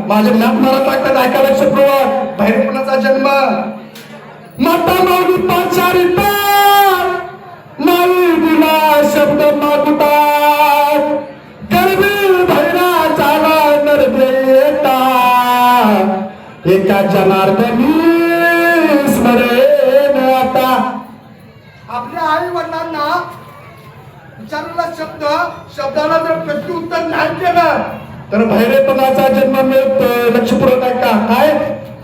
माझे नाक मला लागतात ऐका लक्षपूर्वक. भैरपणाचा जन्म माता माऊली पाचारिता नाही दिला शब्द मागुतात गर्भी भैरा चाला नरदेता एका जनार्दनी स्मरेन आता. आपल्या आई वडिलांना विचारलेला शब्दाला जर प्रत्युत्तर नाही केलं तर भैरपणाचा जन्म मिळतो. लक्षपूर्वक ऐका. काय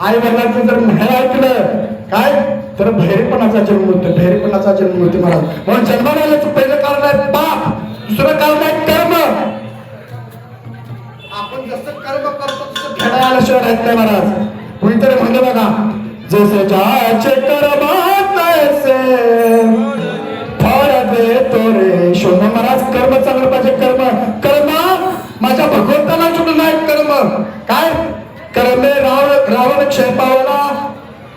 आई वडिलांचं जर नाही ऐकलं काय तर भैरपणाचा जन्म होतो. भैरपणाचा जन्म होतो मला. म्हणून जन्माला आल्याचं पहिलं कारण आहे पाप, दुसरं कारण आहे कर्म. आपण जसं कर्म करतो तसं खेळा आल्याशिवाय राहत नाही महाराज. कुणीतरी म्हणलं बघा, जसे ज्याचे कर्म तैसे फळ देतो रे शोध. महाराज कर्म चांगलं पाहिजे. कर्म माझ्या भगवंताला जुळून नाही. कर्म काय कर्मे रावण क्षय पावला,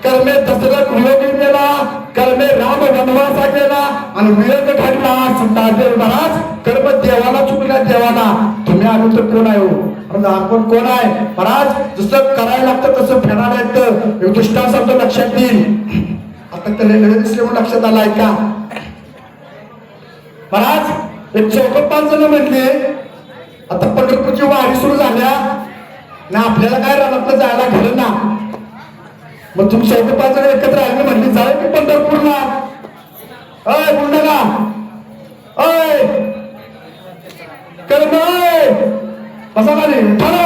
कर्मे दशरथ वियोगी गेला, कर्मे राम वनवासा गेला आणि वियोग घडला सुद्धा महाराज. कर्म देवाला चुकल्या देवाला. तुम्ही आलो तर कोण आहे हो? आपण कोण आहे महाराज? जसं करायला लागतं तसं फेडायला येतं. एक दृष्टांत शब्द लक्षात येईल. आता त्याला नवीन दिसले म्हणून लक्षात आला आहे का महाराज? एक 4-5 जण म्हणले आता पंढरपूरची वारी सुरू झाल्या ना, आपल्याला काय रानात जायला घडलं ना. मग तुम्ही 4-5 जण एकत्र आले म्हणली जाय की पंढरपूरला. अय बुंडगा अय कर्म बसा खाली. ठरव